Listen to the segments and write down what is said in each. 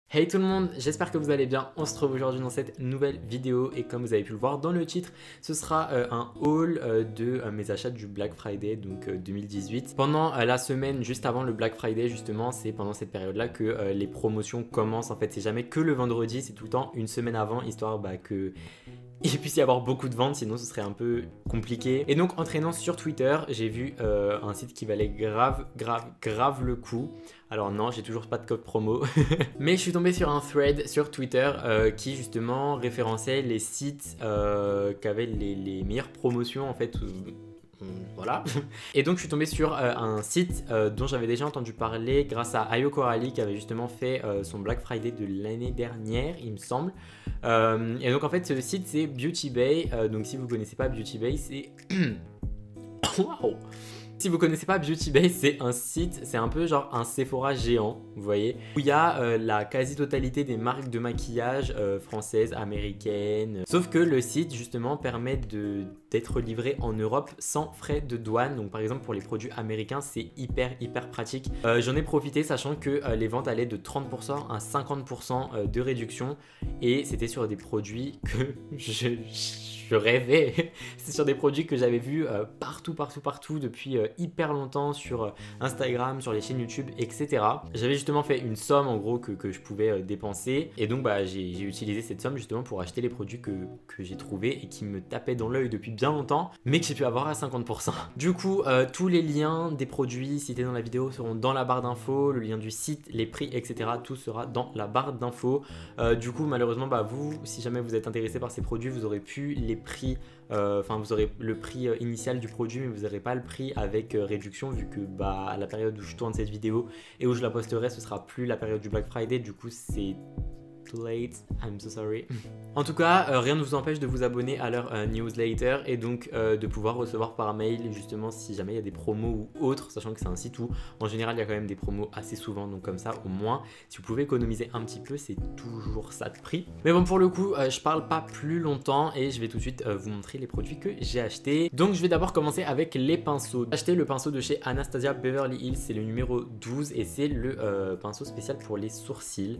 Hey tout le monde, j'espère que vous allez bien. On se retrouve aujourd'hui dans cette nouvelle vidéo et comme vous avez pu le voir dans le titre, ce sera un haul de mes achats du Black Friday, donc 2018. Pendant la semaine juste avant le Black Friday justement, c'est pendant cette période-là que les promotions commencent. En fait, c'est jamais que le vendredi, c'est tout le temps une semaine avant, histoire que il puisse y avoir beaucoup de ventes, sinon ce serait un peu compliqué. Et donc en traînant sur Twitter, j'ai vu un site qui valait grave le coup. Alors non, j'ai toujours pas de code promo. Mais je suis tombé sur un thread sur Twitter qui justement référençait les sites qui avaient les meilleures promotions en fait. Voilà. Et donc je suis tombé sur un site dont j'avais déjà entendu parler grâce à Ayo Coralie qui avait justement fait son Black Friday de l'année dernière, il me semble. Et donc en fait ce site c'est Beauty Bay. Donc si vous connaissez pas Beauty Bay, c'est... Waouh. Si vous connaissez pas Beauty Bay, c'est un site, c'est un peu genre un Sephora géant, vous voyez, où il y a la quasi-totalité des marques de maquillage françaises, américaines. Sauf que le site justement permet d'être livré en Europe sans frais de douane. Donc par exemple pour les produits américains, c'est hyper pratique. J'en ai profité sachant que les ventes allaient de 30% à 50% de réduction et c'était sur des produits que je rêvais. C'est sur des produits que j'avais vus partout depuis hyper longtemps sur Instagram, sur les chaînes YouTube, etc. J'avais justement fait une somme en gros que je pouvais dépenser et donc j'ai utilisé cette somme justement pour acheter les produits que j'ai trouvés et qui me tapaient dans l'œil depuis bien longtemps mais que j'ai pu avoir à 50%. Du coup, tous les liens des produits cités dans la vidéo seront dans la barre d'infos, le lien du site, les prix, etc. Tout sera dans la barre d'infos. Du coup, malheureusement, vous, si jamais vous êtes intéressé par ces produits, vous aurez pu les prix, vous aurez le prix initial du produit mais vous n'aurez pas le prix avec réduction vu que à la période où je tourne cette vidéo et où je la posterai ce sera plus la période du Black Friday, du coup c'est too late, I'm so sorry. En tout cas, rien ne vous empêche de vous abonner à leur newsletter et donc de pouvoir recevoir par mail justement si jamais il y a des promos ou autres, sachant que c'est un site où en général il y a quand même des promos assez souvent, donc comme ça au moins si vous pouvez économiser un petit peu c'est toujours ça de prix. Mais bon, pour le coup je parle pas plus longtemps et je vais tout de suite vous montrer les produits que j'ai achetés. Donc je vais d'abord commencer avec les pinceaux. J'ai acheté le pinceau de chez Anastasia Beverly Hills, c'est le numéro 12 et c'est le pinceau spécial pour les sourcils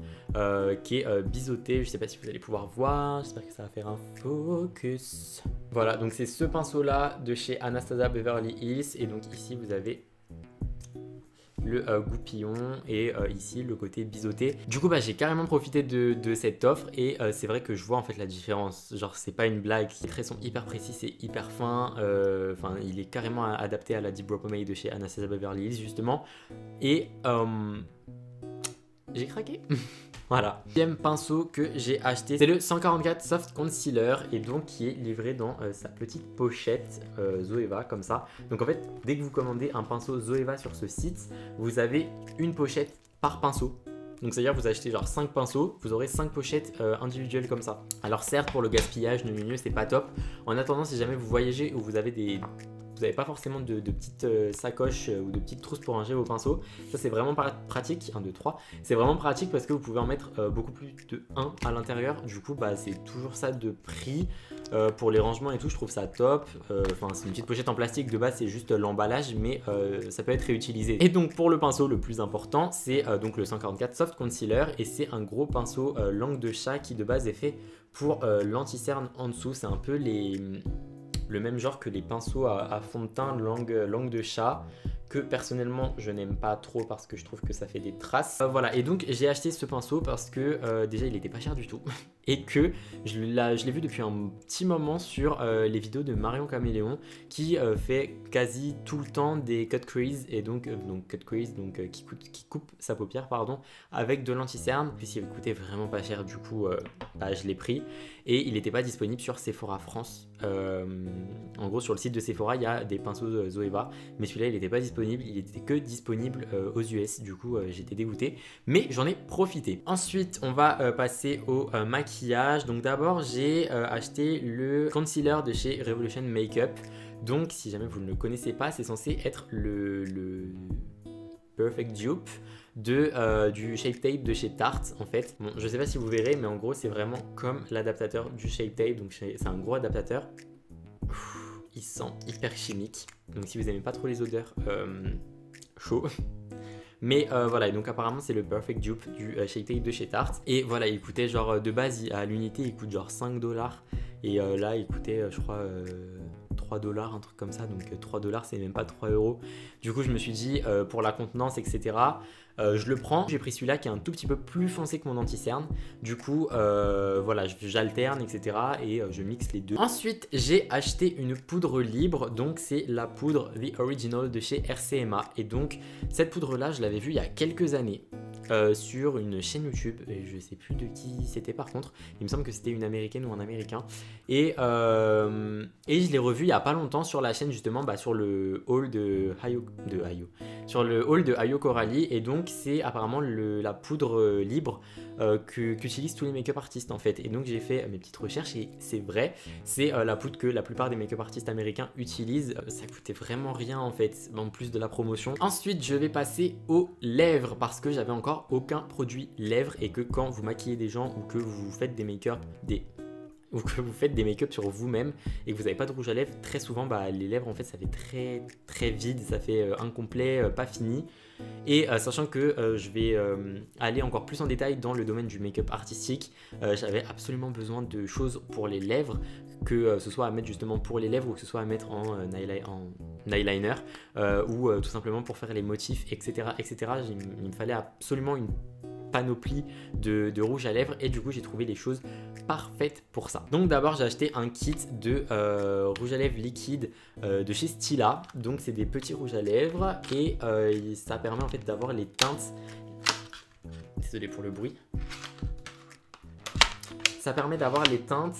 qui est biseauté. Je sais pas si vous allez pouvoir voir, j'espère que ça va faire un focus. Voilà, donc c'est ce pinceau là de chez Anastasia Beverly Hills et donc ici vous avez le goupillon et ici le côté biseauté. Du coup j'ai carrément profité de cette offre et c'est vrai que je vois en fait la différence, genre c'est pas une blague, les traits sont hyper précis, c'est hyper fin, il est carrément adapté à la Deep Brow Pomade de chez Anastasia Beverly Hills justement et j'ai craqué. Voilà. Deuxième pinceau que j'ai acheté, c'est le 144 Soft Concealer et donc qui est livré dans sa petite pochette Zoeva comme ça. Donc en fait, dès que vous commandez un pinceau Zoeva sur ce site, vous avez une pochette par pinceau. Donc c'est-à-dire vous achetez genre 5 pinceaux, vous aurez 5 pochettes individuelles comme ça. Alors certes pour le gaspillage, c'est pas top. En attendant, si jamais vous voyagez ou vous n'avez pas forcément de petites sacoches ou de petites trousses pour ranger vos pinceaux, ça c'est vraiment pratique, 1, 2, 3, c'est vraiment pratique parce que vous pouvez en mettre beaucoup plus de 1 à l'intérieur, du coup c'est toujours ça de prix, pour les rangements et tout je trouve ça top, c'est une petite pochette en plastique, de base c'est juste l'emballage mais ça peut être réutilisé. Et donc pour le pinceau le plus important c'est donc le 144 Soft Concealer et c'est un gros pinceau langue de chat qui de base est fait pour l'anti-cerne en dessous, c'est un peu le même genre que les pinceaux à fond de teint langue de chat que personnellement je n'aime pas trop parce que je trouve que ça fait des traces. Voilà, et donc j'ai acheté ce pinceau parce que déjà il était pas cher du tout et que je l'ai vu depuis un petit moment sur les vidéos de Marion Caméléon qui fait quasi tout le temps des cut crease et donc cut crease qui coupe sa paupière pardon avec de l'anti-cerne, puisqu'il coûtait vraiment pas cher, du coup je l'ai pris et il n'était pas disponible sur Sephora France. En gros sur le site de Sephora il y a des pinceaux Zoeva mais celui-là il n'était pas disponible, il était que disponible aux US, du coup j'étais dégoûté mais j'en ai profité. Ensuite on va passer au maquillage. Donc d'abord j'ai acheté le concealer de chez Revolution Makeup. Donc si jamais vous ne le connaissez pas, c'est censé être le perfect dupe du Shape Tape de chez Tarte en fait. Bon, je sais pas si vous verrez mais en gros c'est vraiment comme l'adaptateur du Shape Tape, donc c'est un gros adaptateur. Il sent hyper chimique, donc si vous n'aimez pas trop les odeurs chaud, Mais voilà, et donc apparemment c'est le Perfect Dupe du Shape Tape de chez Tarte. Et voilà, il coûtait genre de base à l'unité, il coûte genre 5 $. Et là, il coûtait, je crois, 3 $, un truc comme ça. Donc 3 $, c'est même pas 3 euros. Du coup, je me suis dit, pour la contenance, etc., je le prends. J'ai pris celui-là qui est un tout petit peu plus foncé que mon anti-cerne. Du coup, voilà, j'alterne, etc. Et je mixe les deux. Ensuite, j'ai acheté une poudre libre. Donc, c'est la poudre The Original de chez RCMA. Et donc, cette poudre-là, je l'avais vue il y a quelques années. Sur une chaîne YouTube, et je sais plus de qui c'était par contre, il me semble que c'était une américaine ou un américain, et je l'ai revu il y a pas longtemps sur la chaîne justement, sur le haul de sur le haul de Hayo Coralie, et donc c'est apparemment la poudre libre qu'utilisent tous les make-up artistes en fait. Et donc j'ai fait mes petites recherches et c'est vrai, c'est la poudre que la plupart des make-up artistes américains utilisent. Ça coûtait vraiment rien en fait, en plus de la promotion. Ensuite je vais passer aux lèvres parce que j'avais encore aucun produit lèvres, et que quand vous maquillez des gens ou que vous faites des make-up ou que vous faites des make-up sur vous-même et que vous n'avez pas de rouge à lèvres, très souvent les lèvres en fait ça fait très très vide, ça fait incomplet, pas fini. Et sachant que je vais aller encore plus en détail dans le domaine du make-up artistique, j'avais absolument besoin de choses pour les lèvres, que ce soit à mettre justement pour les lèvres ou que ce soit à mettre en eyeliner ou tout simplement pour faire les motifs, etc. etc. Il me fallait absolument une panoplie de rouge à lèvres, et du coup j'ai trouvé les choses parfaites pour ça. Donc d'abord j'ai acheté un kit de rouge à lèvres liquide de chez Stila. Donc c'est des petits rouges à lèvres et ça permet en fait d'avoir les teintes, désolé pour le bruit, ça permet d'avoir les teintes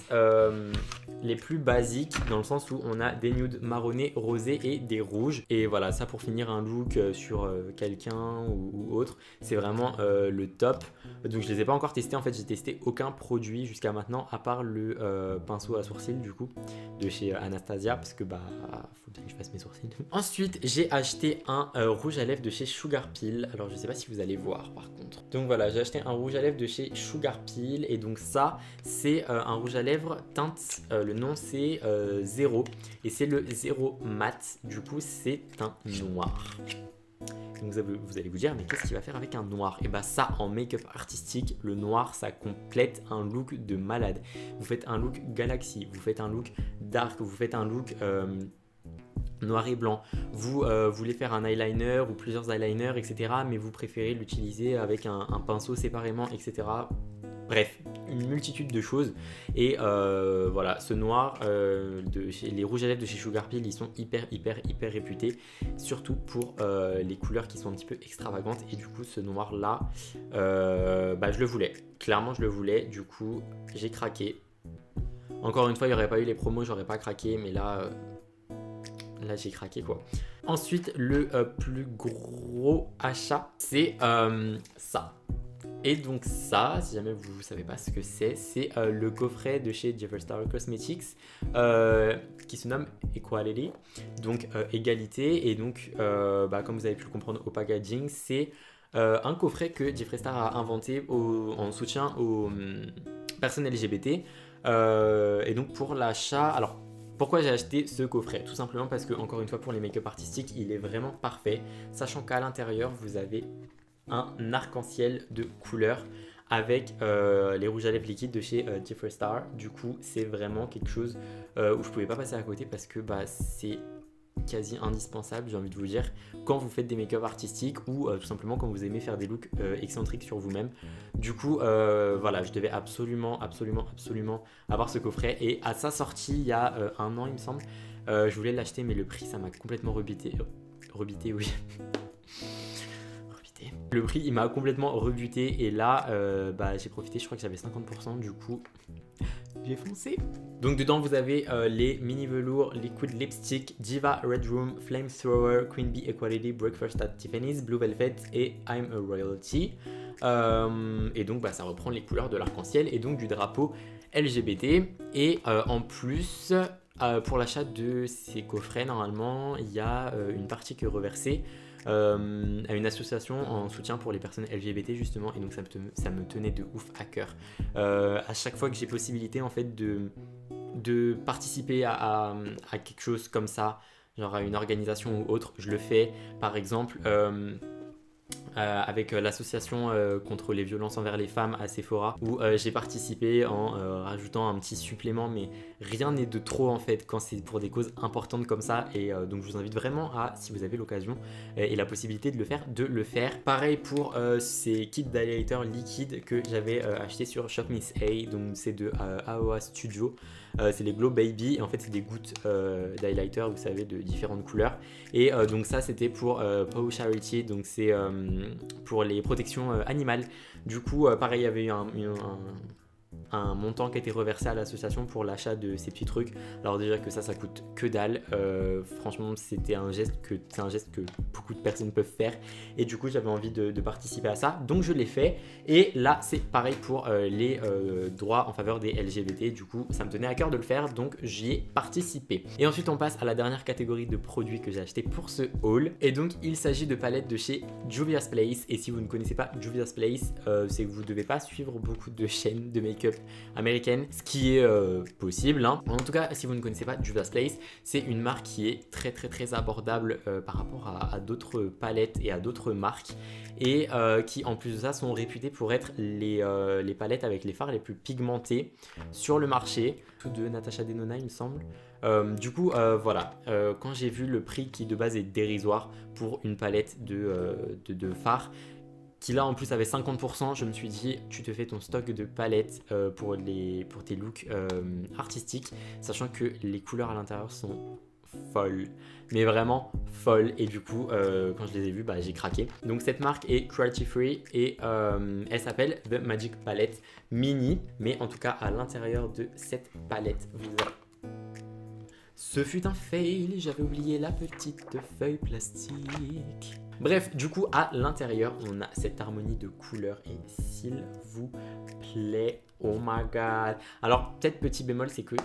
les plus basiques, dans le sens où on a des nudes marronnés, rosés et des rouges. Et voilà, ça pour finir un look sur quelqu'un ou autre, c'est vraiment le top. Donc je les ai pas encore testés, en fait j'ai testé aucun produit jusqu'à maintenant à part le pinceau à sourcils du coup de chez Anastasia, parce que faut bien que je fasse mes sourcils. Ensuite j'ai acheté un rouge à lèvres de chez Sugar Peel. Alors je sais pas si vous allez voir par contre. Donc voilà, j'ai acheté un rouge à lèvres de chez Sugar Peel, et donc ça c'est un rouge à lèvres teinte, le nom c'est 0, et c'est le 0 mat, du coup c'est un noir. Donc vous allez vous dire, mais qu'est-ce qu'il va faire avec un noir? Et bah ça, en make-up artistique, le noir ça complète un look de malade. Vous faites un look galaxy, vous faites un look dark, vous faites un look noir et blanc, vous voulez faire un eyeliner ou plusieurs eyeliners, etc. mais vous préférez l'utiliser avec un pinceau séparément, etc. Bref, une multitude de choses. Et voilà, ce noir, les rouges à lèvres de chez Sugar Peel, ils sont hyper réputés, surtout pour les couleurs qui sont un petit peu extravagantes. Et du coup, ce noir là, je le voulais, clairement je le voulais, du coup j'ai craqué. Encore une fois, il n'y aurait pas eu les promos, j'aurais pas craqué, mais là j'ai craqué quoi. Ensuite, le plus gros achat, c'est ça. Et donc ça, si jamais vous ne savez pas ce que c'est le coffret de chez Jeffree Star Cosmetics qui se nomme Equality, donc égalité. Et donc, comme vous avez pu le comprendre au packaging, c'est un coffret que Jeffree Star a inventé en soutien aux personnes LGBT. Et donc pour l'achat, alors pourquoi j'ai acheté ce coffret? Tout simplement parce que, encore une fois, pour les make-up artistiques, il est vraiment parfait, sachant qu'à l'intérieur, vous avez un arc-en-ciel de couleurs avec les rouges à lèvres liquides de chez Jeffree Star. Du coup, c'est vraiment quelque chose où je pouvais pas passer à côté, parce que c'est quasi indispensable, j'ai envie de vous dire, quand vous faites des make-up artistiques ou tout simplement quand vous aimez faire des looks excentriques sur vous-même. Du coup, voilà, je devais absolument avoir ce coffret, et à sa sortie il y a un an il me semble, je voulais l'acheter, mais le prix ça m'a complètement rebité, oui. Le prix il m'a complètement rebuté, et là j'ai profité, je crois que j'avais 50%, du coup j'ai foncé. Donc dedans vous avez les mini velours liquid lipstick Diva Red Room, Flamethrower, Queen Bee Equality, Breakfast at Tiffany's, Blue Velvet et I'm a Royalty. Et donc ça reprend les couleurs de l'arc-en-ciel et donc du drapeau LGBT. Et en plus, pour l'achat de ces coffrets, normalement il y a une partie qui est reversée à une association en soutien pour les personnes LGBT justement, et donc ça me tenait de ouf à cœur. À chaque fois que j'ai possibilité en fait de participer à quelque chose comme ça, genre à une organisation ou autre, je le fais. Par exemple, avec l'association contre les violences envers les femmes à Sephora, où j'ai participé en rajoutant un petit supplément, mais rien n'est de trop en fait quand c'est pour des causes importantes comme ça. Et donc je vous invite vraiment à, si vous avez l'occasion et la possibilité de le faire. Pareil pour ces kits d'highlighter liquide que j'avais acheté sur Shop Miss A, donc c'est de AOA Studio. C'est les Glow Baby et en fait c'est des gouttes d'highlighter, vous savez, de différentes couleurs. Et donc ça c'était pour Paw Charity, donc c'est pour les protections animales. Du coup pareil, il y avait eu un montant qui a été reversé à l'association pour l'achat de ces petits trucs. Alors déjà que ça coûte que dalle, franchement c'est un geste que beaucoup de personnes peuvent faire, et du coup j'avais envie de participer à ça, donc je l'ai fait. Et là c'est pareil pour les droits en faveur des LGBT, du coup ça me tenait à cœur de le faire, donc j'y ai participé. Et ensuite on passe à la dernière catégorie de produits que j'ai acheté pour ce haul, et donc il s'agit de palettes de chez Juvia's Place. Et si vous ne connaissez pas Juvia's Place, c'est que vous ne devez pas suivre beaucoup de chaînes de make-up américaine, ce qui est possible, hein. En tout cas, si vous ne connaissez pas Juvia's Place, c'est une marque qui est très abordable par rapport à d'autres palettes et à d'autres marques, et qui en plus de ça sont réputées pour être les palettes avec les fards les plus pigmentés sur le marché, tout de Natasha Denona il me semble. Du coup voilà, quand j'ai vu le prix qui de base est dérisoire pour une palette de fards, qui là en plus avait 50%, je me suis dit tu te fais ton stock de palettes pour tes looks artistiques, sachant que les couleurs à l'intérieur sont folles, mais vraiment folles. Et du coup quand je les ai vues, j'ai craqué. Donc cette marque est cruelty free et elle s'appelle The Magic Palette Mini, mais en tout cas à l'intérieur de cette palette vous avez... Ce fut un fail, j'avais oublié la petite feuille plastique. Bref, du coup, à l'intérieur, on a cette harmonie de couleurs et s'il vous plaît, oh my god. Alors, peut-être petit bémol, c'est que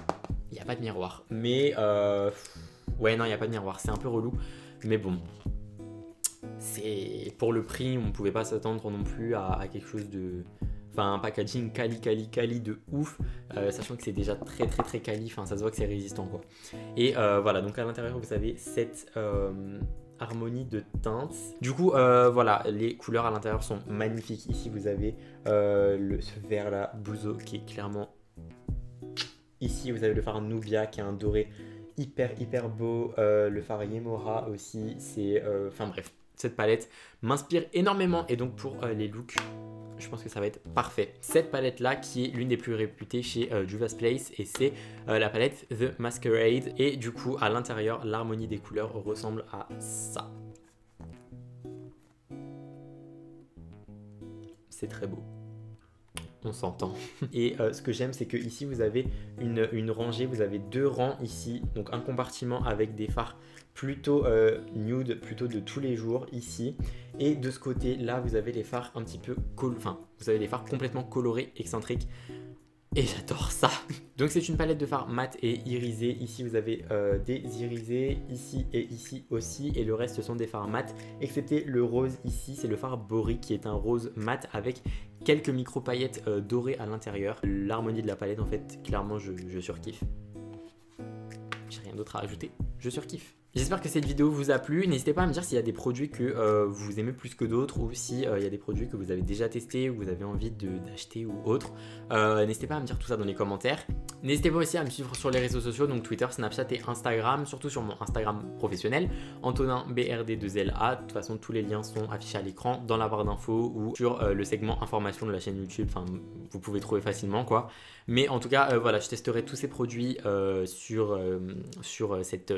il n'y a pas de miroir. Mais, ouais, non, il n'y a pas de miroir. C'est un peu relou. Mais bon, c'est pour le prix, on ne pouvait pas s'attendre non plus à quelque chose de... Enfin, un packaging quali de ouf, sachant que c'est déjà très quali, enfin ça se voit que c'est résistant quoi. Et voilà, donc à l'intérieur vous avez cette harmonie de teintes. Du coup voilà, les couleurs à l'intérieur sont magnifiques. Ici vous avez ce vert là, Bouzo, qui est clairement... Ici vous avez le fard Nubia qui est un doré hyper beau, le fard Yemora aussi, c'est... Enfin bref, cette palette m'inspire énormément, et donc pour les looks... je pense que ça va être parfait. Cette palette là qui est l'une des plus réputées chez Juvia's Place, et c'est la palette The Masquerade, et du coup à l'intérieur l'harmonie des couleurs ressemble à ça. C'est très beau, on s'entend. Et ce que j'aime c'est que ici vous avez une rangée, vous avez deux rangs ici, donc un compartiment avec des fards plutôt nude, plutôt de tous les jours ici, et de ce côté là vous avez les fards un petit peu vous avez les fards complètement colorés, excentriques, et j'adore ça. Donc c'est une palette de fards mat et irisés. Ici vous avez des irisés, ici et ici aussi, et le reste ce sont des fards mat, excepté le rose ici, c'est le fard Boric qui est un rose mat avec quelques micro paillettes dorées à l'intérieur. L'harmonie de la palette en fait, clairement je surkiffe. J'ai rien d'autre à ajouter, je surkiffe. J'espère que cette vidéo vous a plu. N'hésitez pas à me dire s'il y a des produits que vous aimez plus que d'autres, ou s'il y a des produits que vous avez déjà testés ou vous avez envie d'acheter ou autre. N'hésitez pas à me dire tout ça dans les commentaires. N'hésitez pas aussi à me suivre sur les réseaux sociaux, donc Twitter, Snapchat et Instagram, surtout sur mon Instagram professionnel, Antonin BRD2LA. De toute façon, tous les liens sont affichés à l'écran, dans la barre d'infos ou sur le segment information de la chaîne YouTube. Enfin, vous pouvez trouver facilement quoi. Mais en tout cas, voilà, je testerai tous ces produits sur cette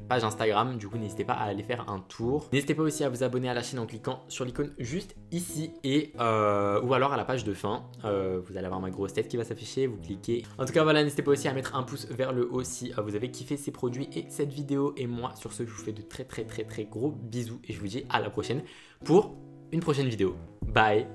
page Instagram. Du coup, n'hésitez pas à aller faire un tour. N'hésitez pas aussi à vous abonner à la chaîne en cliquant sur l'icône juste ici, et ou alors à la page de fin. Vous allez avoir ma grosse tête qui va s'afficher, vous cliquez. En tout cas, voilà, n'hésitez pas aussi à mettre un pouce vers le haut si vous avez kiffé ces produits et cette vidéo. Et moi, sur ce, je vous fais de très gros bisous et je vous dis à la prochaine pour une prochaine vidéo. Bye!